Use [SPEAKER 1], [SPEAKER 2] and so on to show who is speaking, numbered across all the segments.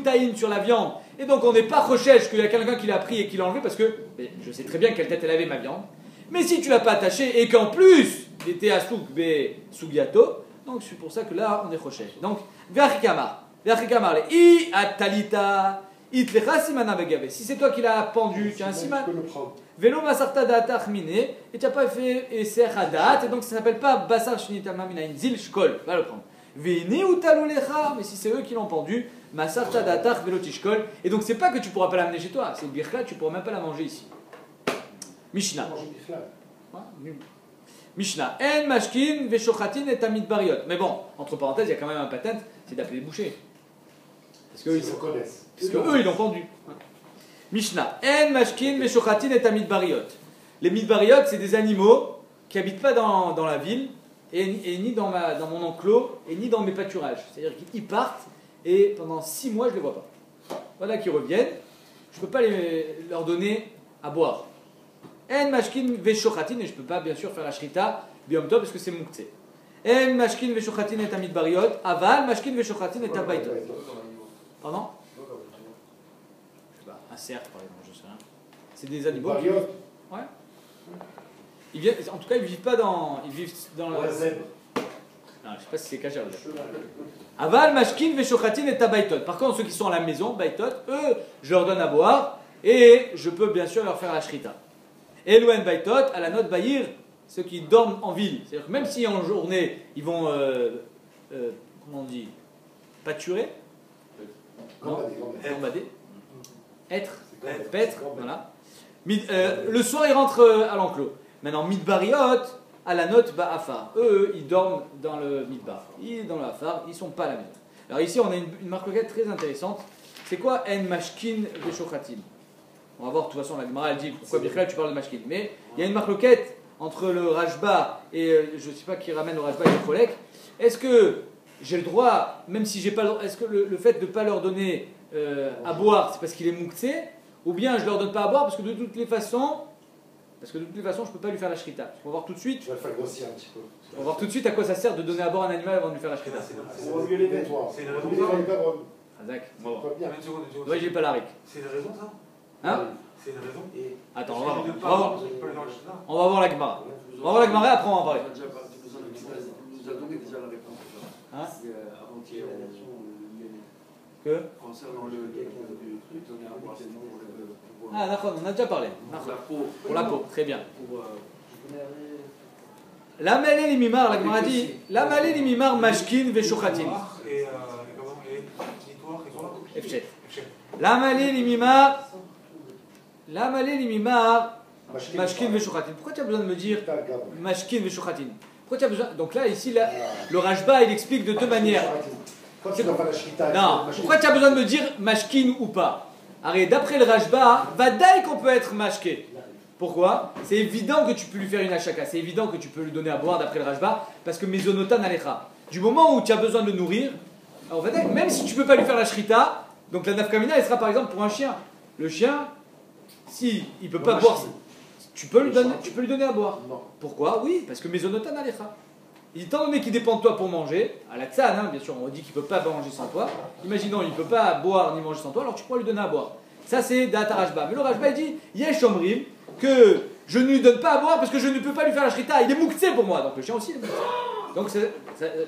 [SPEAKER 1] taïne sur la viande, et donc on n'est pas recherche qu'il y a quelqu'un qui l'a pris et qui l'a enlevé, parce que je sais très bien quelle tête elle avait ma viande. Mais si tu l'as pas attaché et qu'en plus il était à souk sugiato, donc c'est pour ça que là on est recherche. Donc, verchikamar, les i atalita. Si c'est toi qui l'as pendu, tu as un siman. Velo masarta data chmine, et tu n'as pas fait eser hadat, et donc ça ne s'appelle pas basar shnitama minayin zil shkol. Va le prendre. Veni utalulecha, mais si c'est eux qui l'ont pendu, masarta data velo tishkol, et donc c'est pas que tu pourras pas l'amener chez toi, c'est une birka, tu pourras même pas la manger ici. Mishnah. Mishnah. En mashkin veshochatin et tamid bariot. Mais bon, entre parenthèses, il y a quand même un patent, c'est d'appeler les bouchers. Parce qu'eux, ils connaissent. Parce qu'eux, ils l'ont pendu. Mishnah. En mashkin veshochatin et tamid bariot. Les midbariot, c'est des animaux qui habitent pas dans la ville, et ni dans mon enclos, et ni dans mes pâturages. C'est-à-dire qu'ils partent, et pendant 6 mois, je les vois pas. Voilà qu'ils reviennent. Je peux pas leur donner à boire. En mashkin veshochatin, et je peux pas bien sûr faire la shrita biom tov parce que c'est mouktsé. En mashkin veshochatin et tamid bariot, aval mashkin veshochatin et tabaitot. Pardon? Je sais pas, un cerf par exemple, je sais rien. C'est des animaux qui vivent. Ouais. En tout cas, ils vivent pas dans. Ils vivent dans la.
[SPEAKER 2] zèbre.
[SPEAKER 1] Non, je sais pas si c'est cachère. Aval mashkin veshochatin et tabaitot. Par contre, ceux qui sont à la maison, baitot, eux, je leur donne à boire et je peux bien sûr leur faire la shrita. Elouen baitot, à la note baïr, ceux qui dorment en ville. C'est-à-dire que même si en journée, ils vont, comment on dit, pâturer, gambader, être, paître, voilà. Le soir, ils rentrent à l'enclos. Maintenant, midbariot, à la note ba'afar. Eux, ils dorment dans le midbar. Ils dans le afar, ils ne sont pas à la maison. Alors ici, on a une marquette très intéressante. C'est quoi en mashkin veshochatin? On va voir, de toute façon, la Gemara elle dit pourquoi Birka tu parles de mashkin. Mais il y a une marloquette entre le Rajba et je ne sais pas qui ramène le Rajba et le Cholek. Est-ce que j'ai le droit, même si j'ai pas le droit, est-ce que le fait de ne pas leur donner à boire, c'est parce qu'il est mouktsé, ou bien je ne leur donne pas à boire parce que de toutes les façons, je ne peux pas lui faire la shrita. On va voir tout de suite.
[SPEAKER 2] Tu vas le faire grossir un petit peu.
[SPEAKER 1] On va voir tout de suite à quoi ça sert de donner à boire un animal avant de lui faire la shrita.
[SPEAKER 2] C'est pour mieux les mettre. C'est une raison.
[SPEAKER 1] Azak.
[SPEAKER 2] Bon.
[SPEAKER 1] Oui, j'ai pas la ric.
[SPEAKER 3] C'est une raison ça?
[SPEAKER 1] Hein?
[SPEAKER 3] C'est une raison.
[SPEAKER 1] Attends, on va voir la Gemara. On va voir la Gemara et après on va en parler.
[SPEAKER 4] Tu nous as donné déjà la réponse.
[SPEAKER 1] Hein?
[SPEAKER 4] Avant-hier,
[SPEAKER 1] que?
[SPEAKER 4] concernant le truc, on est à voir.
[SPEAKER 1] Ah d'accord, on a déjà parlé. Pour la peau, très bien. La malé limimar, la Gemara dit, la malé limimar mashkin veshochatin.
[SPEAKER 3] Et comment?
[SPEAKER 1] Efchet. La malé limimar mashkin veshochatin. Pourquoi tu as besoin de me dire mashkin veshochatin? Pourquoi tu as besoin? Donc là, ici, le Rajba, il explique de deux manières.
[SPEAKER 2] Quand tu dois faire la shrita.
[SPEAKER 1] Non, pourquoi tu as besoin de me dire mashkin ou pas? Arrête, d'après le Rajba, vadaï qu'on peut être mashké. Pourquoi? C'est évident que tu peux lui faire une achaka, c'est évident que tu peux lui donner à boire d'après le Rajba, parce que mesonotan alecha. Du moment où tu as besoin de le nourrir, alors vadaï, même si tu ne peux pas lui faire la shrita, donc la nafkamina, elle sera par exemple pour un chien. Le chien, si il ne peut pas boire, tu peux lui donner à boire.
[SPEAKER 2] Non.
[SPEAKER 1] Pourquoi? Oui, parce que mesonotan alecha. Étant donné qu'il dépend de toi pour manger, à la tsan, hein, bien sûr, on dit qu'il ne peut pas manger sans toi. Imaginons, il ne peut pas boire ni manger sans toi, alors tu pourras lui donner à boire. Ça, c'est Data Rajba. Mais le Rajba, il dit Yesh Omrim, que je ne lui donne pas à boire parce que je ne peux pas lui faire la shrita. Il est mouktsé pour moi, donc le chien aussi, il est mouktsé. Donc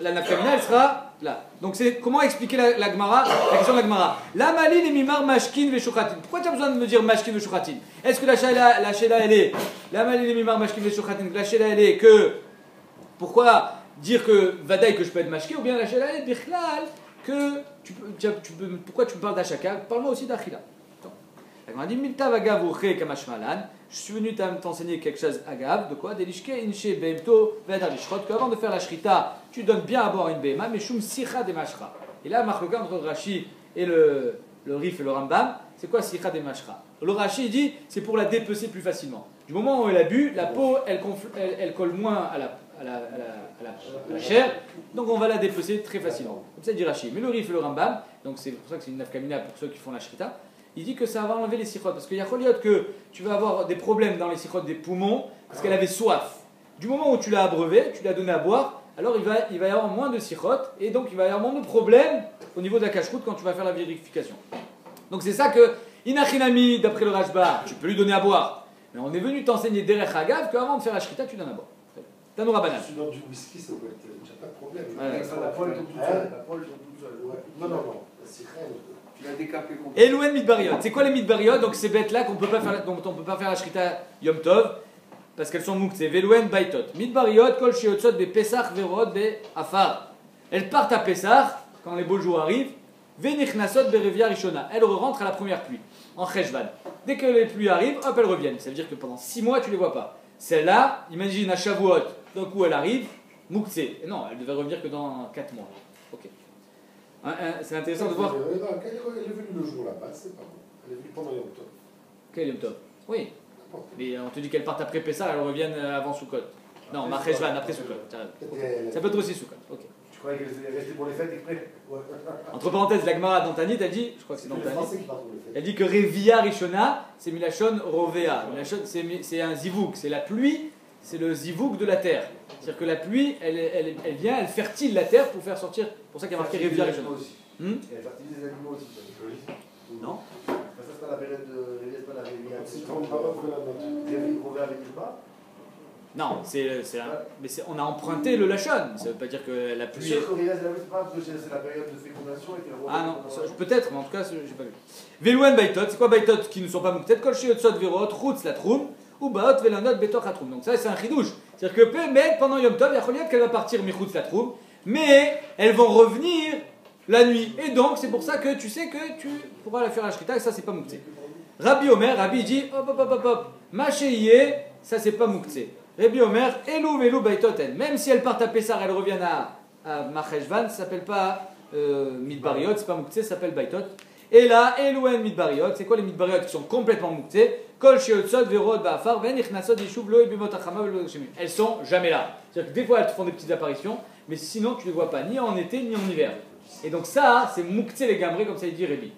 [SPEAKER 1] la nafkamina, elle sera là. Donc c'est comment expliquer la Gemara, la question de la Gemara. La maline et mimar mashkin veshochatin. Pourquoi tu as besoin de me dire mashkin veshochatin? Est-ce que la shela elle est la maline et mimar mashkin veshochatin? La shela elle est que pourquoi dire que vadaï que je peux être mashké, ou bien la shela elle est bichlal que pourquoi tu me parles d'achaka? Parle-moi aussi d'achila. La Gemara dit milta vagav uche kamashmalan. Je suis venu t'enseigner quelque chose agave, de quoi? Delishke inche behemto vedar lishrot, qu'avant de faire la shrita, tu donnes bien à boire une behema, mais shum sicha de mashra. Et là, marquoga entre Rashi et le Rif et le Rambam, c'est quoi sicha de mashra? Le Rashi dit, c'est pour la dépecer plus facilement. Du moment où elle a bu, la peau, elle colle moins à la chair, donc on va la dépecer très facilement. Comme ça dit Rashi. Mais le Rif et le Rambam, donc c'est pour ça que c'est une nafkamina pour ceux qui font la shrita, il dit que ça va enlever les sirotes, parce qu'il y a que tu vas avoir des problèmes dans les sirotes des poumons, parce qu'elle avait soif. Du moment où tu l'as abreuvé, tu l'as donné à boire, alors il va y avoir moins de sirotes, et donc il va y avoir moins de problèmes au niveau de la cache-route quand tu vas faire la vérification. Donc c'est ça que, Inachinami, d'après le Rashba, tu peux lui donner à boire. Mais on est venu t'enseigner Derech Hagav qu'avant de faire la shrita, tu donnes à boire. Tanoura banane.
[SPEAKER 2] Si tu donnes du whisky, ça peut être. Tu n'as pas de problème.
[SPEAKER 1] Ouais.
[SPEAKER 4] La poêle tombe toute seule. La poêle tombe toute seule.
[SPEAKER 2] Ouais. Non, non, non. C'est rien.
[SPEAKER 4] Tu l'as décapé complètement.
[SPEAKER 1] Elouen Midbariot. C'est quoi les Midbariot? Donc ces bêtes-là dont on peut pas faire la shrita Yom Tov, parce qu'elles sont mouktsé. Velouen Baitot. Midbariot, Kol Sheotzot, Be Pesach, Verod, Be Afar. Elles partent à Pesach, quand les beaux jours arrivent. Venichnasot, Be Revia Rishona. Elles rentrent à la première pluie, en Cheshvan. Dès que les pluies arrivent, hop, elles reviennent. Ça veut dire que pendant 6 mois, tu les vois pas. Celle-là, imagine à Shavuot, d'un coup elle arrive, mouktsé. Non, elle devait revenir que dans 4 mois. Ok. C'est intéressant de voir.
[SPEAKER 2] Elle est venue le jour là-bas, c'est pas bon. Elle est venue pendant Yom Tov.
[SPEAKER 1] Quel Yom Tov? Oui. Mais on te dit qu'elles partent après Pessah, elles reviennent avant Sukkot. Non, Macheshvan, après Sukkot. Ça peut être aussi Sukkot. Ok.
[SPEAKER 2] Tu croyais qu'elle est restée pour les fêtes exprès?
[SPEAKER 1] Entre parenthèses, la Gemara d'Antanit a dit, je crois que c'est
[SPEAKER 2] les
[SPEAKER 1] d'Antanit,
[SPEAKER 2] Français qui partent pour les fêtes.
[SPEAKER 1] elle dit que Revia Rishona, c'est Milachon Rovea. C'est un zivouk, c'est la pluie, c'est le zivouk de la terre. C'est-à-dire que la pluie, elle vient, elle fertile la terre pour faire sortir. C'est pour ça qu'il y a marqué Revia Rishona.
[SPEAKER 3] Elle fertilise les animaux aussi.
[SPEAKER 1] Non.
[SPEAKER 3] Ça, c'est pas la période de. C'est pas la
[SPEAKER 2] C'est comme Baroque que la note.
[SPEAKER 3] On verra avec le bas.
[SPEAKER 1] Non, on a emprunté le Lachon. Ça veut pas dire que la
[SPEAKER 3] C'est
[SPEAKER 1] pluie.
[SPEAKER 3] sûr qu'on y reste c'est pas parce que c'est la période de fécondation et qu'elle
[SPEAKER 1] Ah non, peut-être, mais en tout cas, j'ai pas vu. Velouen Baitot, c'est quoi Baitot qui ne sont pas mouktet? Kol Sheotzot Verot, Routz la Troum, ou Baot Velanot Betoch la Troum. Donc ça, c'est un chidouche. C'est-à-dire que peut-être pendant Yom Tov, il y a Choliat qu'elle va partir Michoutz la Troum, mais elles vont revenir la nuit. Et donc, c'est pour ça que tu sais que tu pourras la faire la shrita, et ça, c'est pas moukté. Rabbi Omer, Rabbi dit, hop, Machéié, ça, c'est pas moukté. Rabbi Omer, Elou Baitoten. Même si elles partent à Pessar, elles reviennent à Macheshvan, ça s'appelle pas Midbariot, c'est pas moukté, ça s'appelle Baitot. Et là, Elouen Midbariot, c'est quoi les Midbariot qui sont complètement moukté? Kol Sheotzot Verod Ba'afar, Ben Ichnasot Yishuv Lo Ebimot Achama Velo Shemi. Elles sont jamais là. C'est-à-dire que des fois, elles te font des petites apparitions, mais sinon, tu les vois pas ni en été ni en hiver. Et donc ça, c'est moukté les gambrés, comme ça il dit Rébi.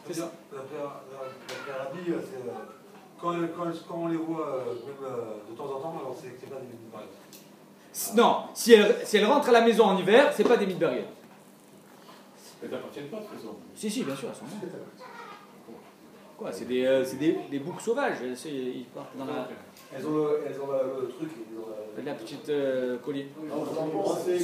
[SPEAKER 5] C'est ça. D'après Rabbi, quand on les voit même de temps en temps, alors c'est pas des midbariot.
[SPEAKER 1] Non, si elles rentrent à la maison en hiver, c'est pas des midbariot.
[SPEAKER 6] Elles n'appartiennent pas de toute façon.
[SPEAKER 1] Si, bien sûr, elles sont là. Quoi, c'est des boucs sauvages. Ils partent dans
[SPEAKER 3] Elles ont le truc.
[SPEAKER 1] la petite collier.
[SPEAKER 2] C'est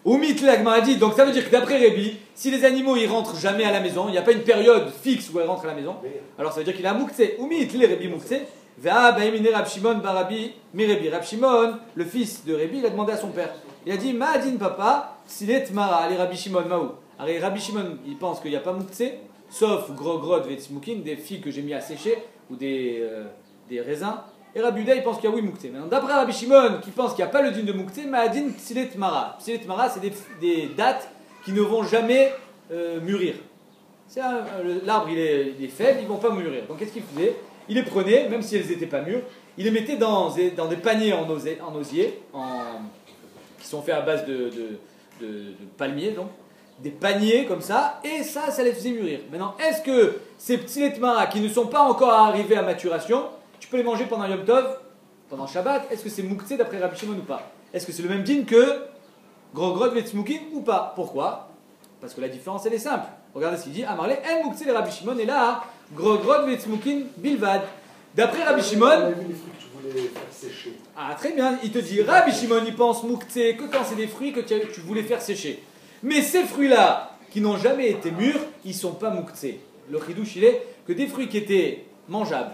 [SPEAKER 1] Oumit l'agma a dit, donc ça veut dire que d'après Rébi, si les animaux ils rentrent jamais à la maison, il n'y a pas une période fixe où elles rentrent à la maison, alors ça veut dire qu'il a mouktsé. Oumit les Rébi mouktsé, va baimine Rab Shimon barabi mirebi. Rab Shimon, le fils de Rébi, il a demandé à son père. Il a dit, Ma'adin papa, silet mara, allez Rabbi Shimon maou. Alors Rabbi Shimon, il pense qu'il n'y a pas mouktsé, sauf grogrod vetzmoukin, des figues que j'ai mis à sécher, ou des raisins. Et Rabbi Uda, il pense qu'il y a oui mouktsé. Maintenant, d'après Rabbi Shimon, qui pense qu'il n'y a pas le din de mouktsé, Ma'adin psilet mara. Psilet mara, c'est des dattes qui ne vont jamais mûrir. L'arbre, il est faible, ils ne vont pas mûrir. Donc, qu'est-ce qu'il faisait? Il les prenait, même si elles n'étaient pas mûres, il les mettait dans des paniers en osier, qui sont faits à base de palmiers, donc. Des paniers comme ça, et ça les faisait mûrir. Maintenant, est-ce que ces psilet mara qui ne sont pas encore arrivés à maturation, tu peux les manger pendant Yom Tov, pendant Shabbat? Est-ce que c'est mouktsé d'après Rabbi Shimon ou pas? Est-ce que c'est le même din que grogrod vetzmoukin ou pas? Pourquoi? Parce que la différence elle est simple. Regardez ce qu'il dit. Amarle en mouktsé les Rabbi Shimon et là grogrod vetzmoukin bilvad. D'après Rabbi Shimon.
[SPEAKER 2] On a vu les fruits que tu voulais faire sécher.
[SPEAKER 1] Ah très bien. Il te dit Rabbi Shimon il pense mouktsé que quand c'est des fruits que tu voulais faire sécher. Mais ces fruits-là qui n'ont jamais été mûrs, ils sont pas mouktsé. Le chidouche il est que des fruits qui étaient mangeables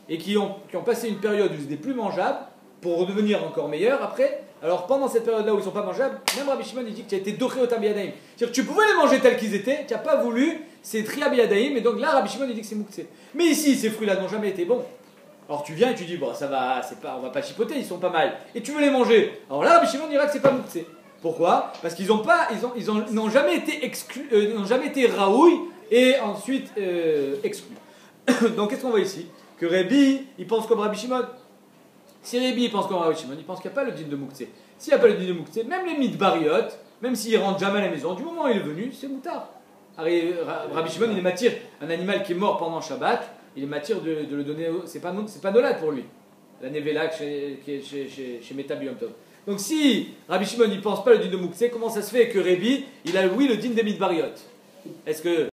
[SPEAKER 1] et qui ont passé une période où ils étaient plus mangeables pour redevenir encore meilleurs après. Alors pendant cette période-là où ils ne sont pas mangeables, même Rabbi Shimon il dit que tu as été doché au tabiadaïm. C'est-à-dire que tu pouvais les manger tels qu'ils étaient, tu n'as pas voulu, c'est triabiadaïm, et donc là Rabbi Shimon il dit que c'est mouktsé. Mais ici, ces fruits-là n'ont jamais été bons. Alors tu viens et tu dis, bon ça va, on va pas chipoter, ils sont pas mal. Et tu veux les manger. Alors là Rabbi Shimon dira que c'est pas mouktsé. Pourquoi? Parce qu'ils n'ont jamais été exclus, n'ont jamais été raouilles et ensuite exclus. Donc qu'est-ce qu'on voit ici? Que Rébi, il pense comme Rabbi Shimon. Si Rébi, il pense comme Rabbi Shimon, il pense qu'il n'y a pas le din de mouktsé. S'il n'y a pas le din de mouktsé, même les midbariot, même s'ils rentrent jamais à la maison, du moment où il est venu, c'est moutard. Rabbi Shimon, il est matière, un animal qui est mort pendant Shabbat, il est matière de le donner, c'est pas nolad pour lui. La nevela qui est chez Metabium Tov. Donc si Rabbi Shimon ne pense pas le din de Mouktsé, comment ça se fait que Rébi, il a oui le din des Midbariot? Est-ce que